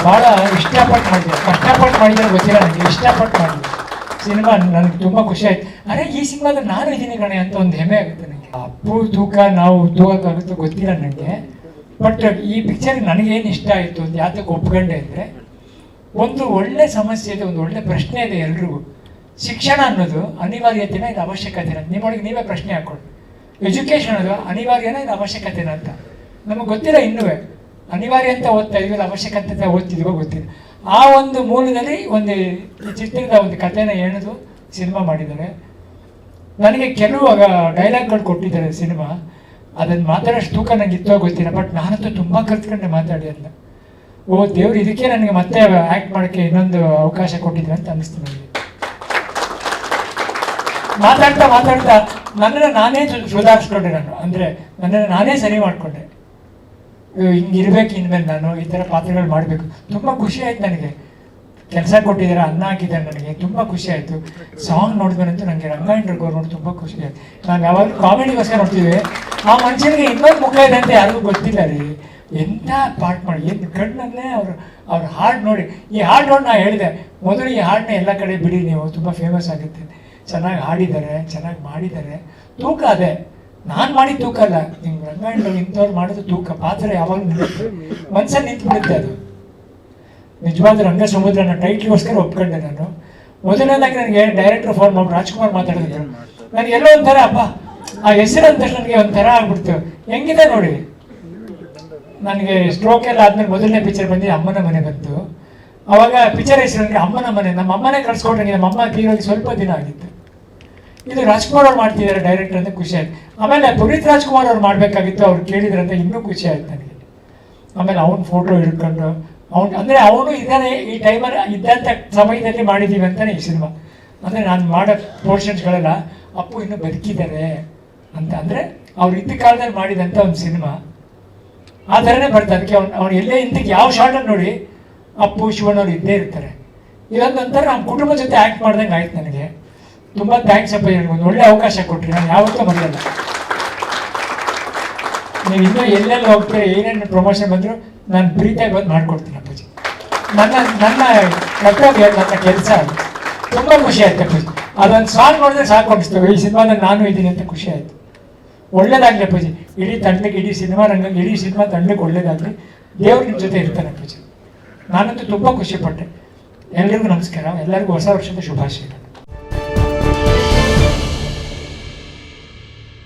ಭಾಳ ಇಷ್ಟಪಟ್ಟು ಮಾಡಿದೆ, ಕಷ್ಟಪಟ್ಟು ಮಾಡಿದ್ರೆ ಗೊತ್ತಿಲ್ಲ ನನಗೆ, ಇಷ್ಟಪಟ್ಟು ಮಾಡಿದೆ ಸಿನಿಮಾ. ನನಗೆ ತುಂಬ ಖುಷಿ ಆಯ್ತು. ಅರೆ ಈ ಸಿನಿಮಾದಲ್ಲಿ ನಾನು ಇದ್ದೀನಿ ಕಣೆ ಅಂತ ಒಂದು ಹೆಮ್ಮೆ ಆಗುತ್ತೆ ನನಗೆ. ಅಪ್ಪು ತೂಕ ನಾವು ತೂಗಕ್ಕಾಗುತ್ತೋ ಗೊತ್ತಿಲ್ಲ ನನಗೆ, ಬಟ್ ಈ ಪಿಕ್ಚರ್ ನನಗೇನು ಇಷ್ಟ ಆಯಿತು ಅಂತ ಯಾತಕ್ಕೆ ಒಪ್ಕೊಂಡೆ ಅಂದರೆ, ಒಂದು ಒಳ್ಳೆ ಸಮಸ್ಯೆ ಇದೆ, ಒಂದು ಒಳ್ಳೆ ಪ್ರಶ್ನೆ ಇದೆ ಎಲ್ರಿಗೂ. ಶಿಕ್ಷಣ ಅನ್ನೋದು ಅನಿವಾರ್ಯತೆನ ಇದು ಅವಶ್ಯಕತೆನ? ನಿಮ್ಮೊಳಗೆ ನೀವೇ ಪ್ರಶ್ನೆ ಹಾಕೊಳ್ಳಿ. ಎಜುಕೇಷನ್ ಅನ್ನೋದು ಅನಿವಾರ್ಯನ ಇದು ಅವಶ್ಯಕತೆನ ಅಂತ ನಮಗೆ ಗೊತ್ತಿಲ್ಲ. ಇನ್ನೂ ಅನಿವಾರ್ಯ ಅಂತ ಓದ್ತಾ ಇದೀವಿ, ಅವಶ್ಯಕತೆ ಅಂತ ಓದ್ತಿದ್ವೋ ಗೊತ್ತಿಲ್ಲ. ಆ ಒಂದು ಮೂಲದಲ್ಲಿ ಒಂದು ಚಿತ್ರದ ಒಂದು ಕಥೆನ ಎಣೆದು ಸಿನಿಮಾ ಮಾಡಿದ್ದಾರೆ. ನನಗೆ ಕೆಲವು ಡೈಲಾಗ್ಗಳು ಕೊಟ್ಟಿದ್ದಾರೆ ಸಿನಿಮಾ, ಅದನ್ನು ಮಾತಾಡೋಷ್ಟು ತೂಕ ನನಗೆ ಇತ್ತೋ ಗೊತ್ತಿಲ್ಲ, ಬಟ್ ನಾನಂತೂ ತುಂಬ ಕಲ್ತ್ಕೊಂಡೆ ಮಾತಾಡಿ ಅಂತ. ಓ ದೇವ್ರು, ಇದಕ್ಕೆ ನನಗೆ ಮತ್ತೆ ಆ್ಯಕ್ಟ್ ಮಾಡೋಕ್ಕೆ ಇನ್ನೊಂದು ಅವಕಾಶ ಕೊಟ್ಟಿದ್ರು ಅಂತ ಅನ್ನಿಸ್ತು ನನಗೆ. ಮಾತಾಡ್ತಾ ಮಾತಾಡ್ತಾ ನನ್ನನ್ನು ನಾನೇ ಸುಧಾರಿಸ್ಕೊಂಡೆ. ನಾನು ಅಂದರೆ ನನ್ನನ್ನು ನಾನೇ ಸರಿ ಮಾಡಿಕೊಂಡೆ. ಹಿಂಗಿರ್ಬೇಕು ಇನ್ಮೇಲೆ, ನಾನು ಈ ಥರ ಪಾತ್ರಗಳು ಮಾಡಬೇಕು. ತುಂಬ ಖುಷಿ ಆಯ್ತು ನನಗೆ. ಕೆಲಸ ಕೊಟ್ಟಿದ್ದಾರೆ, ಅನ್ನ ಹಾಕಿದ್ದಾರೆ, ನನಗೆ ತುಂಬ ಖುಷಿ ಆಯಿತು. ಸಾಂಗ್ ನೋಡಿದ್ಮೇಲಂತೂ ನನಗೆ ರಂಗಾಯಣರು ನೋಡಿ ತುಂಬ ಖುಷಿ ಆಯಿತು. ನಾವು ಯಾವಾಗ ಕಾಮಿಡಿಗೋಸ್ಕರ ನೋಡ್ತೀವಿ, ಆ ಮನುಷ್ಯನಿಗೆ ಇನ್ನೊಂದು ಮುಖ ಇದೆ ಅಂತ ಯಾರಿಗೂ ಗೊತ್ತಿಲ್ಲ ರೀ. ಎಂಥ ಪಾರ್ಟ್ ಮಾಡಿ, ಏನು ಕಣ್ಣಲ್ಲೇ ಅವ್ರ ಹಾಡು ನೋಡಿ. ಈ ಹಾಡು ನೋಡಿ ನಾನು ಹೇಳಿದೆ ಮೊದಲು, ಈ ಹಾಡನ್ನ ಎಲ್ಲ ಕಡೆ ಬಿಡಿ, ನೀವು ತುಂಬ ಫೇಮಸ್ ಆಗುತ್ತೆ. ಚೆನ್ನಾಗಿ ಹಾಡಿದ್ದಾರೆ, ಚೆನ್ನಾಗಿ ಮಾಡಿದ್ದಾರೆ. ತೂಕ ಅದೇ ನಾನು ಮಾಡಿ ತೂಕ ಅಲ್ಲ, ನಿಮ್ಗೆ ರಂಗಾಯಣಗಳು ಇಂಥವ್ರು ಮಾಡೋದು ತೂಕ. ಪಾತ್ರ ಯಾವಾಗ ಮನ್ಸಲ್ಲಿ ನಿಂತ್ಬಿಡುತ್ತೆ ಅದು. ನಿಜವಾದ ರಂಗ ಸಮುದ್ರ ಅನ್ನೋ ಟೈಟ್ಲಿಗೋಸ್ಕರ ಒಪ್ಕೊಂಡೆ ನಾನು. ಮೊದಲನೇದಾಗಿ ನನಗೆ ಡೈರೆಕ್ಟರ್ ಫೋನ್ ಮಾಡಿ ರಾಜ್ಕುಮಾರ್ ಮಾತಾಡಿದ್ರು. ನನಗೆ ಎಲ್ಲೋ ಒಂಥರ ಅಪ್ಪ, ಆ ಹೆಸರು ಅಂತ ನನಗೆ ಒಂಥರ ಆಗ್ಬಿಡ್ತು. ಹೆಂಗಿದೆ ನೋಡಿ, ನನಗೆ ಸ್ಟ್ರೋಕ್ ಎಲ್ಲ ಆದ್ಮೇಲೆ ಮೊದಲನೇ ಪಿಕ್ಚರ್ ಬಂದು ಅಮ್ಮನ ಮನೆ ಬಂತು. ಅವಾಗ ಪಿಕ್ಚರ್ ಹೆಸರು ನನಗೆ ಅಮ್ಮನ ಮನೆ. ನಮ್ಮ ಅಮ್ಮನೇ ಕಳ್ಸ್ಕೊಟ್ರೆ, ನಮ್ಮ ಅಮ್ಮ ತೀರೋಗಿ ಸ್ವಲ್ಪ ದಿನ ಆಗಿತ್ತು. ಇದು ರಾಜ್ಕುಮಾರ್ ಅವ್ರು ಮಾಡ್ತಿದ್ದಾರೆ ಡೈರೆಕ್ಟರ್ ಅಂತ ಖುಷಿ ಆಯ್ತು. ಆಮೇಲೆ ಪುನೀತ್ ರಾಜ್ಕುಮಾರ್ ಅವ್ರು ಮಾಡಬೇಕಾಗಿತ್ತು, ಅವ್ರು ಕೇಳಿದ್ರಂತ ಇನ್ನೂ ಖುಷಿ ಆಯ್ತು ನನಗೆ. ಆಮೇಲೆ ಅವ್ನ ಫೋಟೋ ಹಿಡ್ಕೊಂಡು ಅಂದರೆ ಅವನು ಇದ್ದಾನೆ, ಈ ಟೈಮಲ್ಲಿ ಇದ್ದಂಥ ಸಮಯದಲ್ಲಿ ಮಾಡಿದ್ದೀವಿ ಅಂತಲೇ ಈ ಸಿನಿಮಾ. ಅಂದರೆ ನಾನು ಮಾಡೋ ಪೋರ್ಷನ್ಸ್ಗಳೆಲ್ಲ ಅಪ್ಪು ಇನ್ನೂ ಬದುಕಿದ್ದಾರೆ ಅಂತ, ಅಂದರೆ ಅವ್ರು ಇದ್ದ ಕಾಲದಲ್ಲಿ ಮಾಡಿದಂಥ ಒಂದು ಸಿನಿಮಾ ಆ ಥರನೇ ಬರ್ತದೆ. ಅದಕ್ಕೆ ಅವ್ನು ಎಲ್ಲೇ ಇಂತಕ್ಕೆ ಯಾವ ಶಾರ್ಟಲ್ಲಿ ನೋಡಿ ಅಪ್ಪು ಶಿವಣ್ಣವ್ರು ಇದ್ದೇ ಇರ್ತಾರೆ. ಇದೊಂದೊಂಥರ ನಮ್ಮ ಕುಟುಂಬದ ಜೊತೆ ಆ್ಯಕ್ಟ್ ಮಾಡ್ದಂಗೆ ಆಯ್ತು ನನಗೆ. ತುಂಬ ಥ್ಯಾಂಕ್ಸ್ ಅಪ್ಪ, ಒಂದು ಒಳ್ಳೆ ಅವಕಾಶ ಕೊಟ್ಟರೆ. ನಾನು ಯಾವತ್ತೂ ಮರೆಯಲ್ಲ. ನೀವು ಇನ್ನೂ ಎಲ್ಲೆಲ್ಲಿ ಹೋಗ್ತೀರಿ, ಏನೇನು ಪ್ರಮೋಷನ್ ಬಂದರೂ ನಾನು ಪ್ರೀತಿಯಾಗಿ ಬಂದು ಮಾಡ್ಕೊಡ್ತೀನಿ ಅಪ್ಪಾಜಿ. ನನ್ನ ಕರ್ತವ್ಯ, ನನ್ನ ಕೆಲಸ. ತುಂಬ ಖುಷಿ ಆಯ್ತು ಅಪ್ಪಾಜಿ. ಅದೊಂದು ಸಾಂಗ್ ನೋಡಿದ್ರೆ ಸಾಕು ಅನಿಸ್ತವೆ, ಈ ಸಿನಿಮಾದಲ್ಲಿ ನಾನು ಇದ್ದೀನಿ ಅಂತ ಖುಷಿ ಆಯಿತು. ಒಳ್ಳೇದಾಗಲಿ ಅಪ್ಪಾಜಿ, ಇಡೀ ತಂಡಕ್ಕೆ, ಇಡೀ ಸಿನಿಮಾ ರಂಗಕ್ಕೆ, ಇಡೀ ಸಿನಿಮಾ ತಂಡಕ್ಕೆ ಒಳ್ಳೇದಾಗಲಿ. ದೇವ್ರು ನಿಮ್ಮ ಜೊತೆ ಇರ್ತಾನೆ ಅಪ್ಪಾಜಿ. ನಾನಂತೂ ತುಂಬ ಖುಷಿಪಟ್ಟೆ. ಎಲ್ಲರಿಗೂ ನಮಸ್ಕಾರ, ಎಲ್ಲರಿಗೂ ಹೊಸ ವರ್ಷದ ಶುಭಾಶಯಗಳು.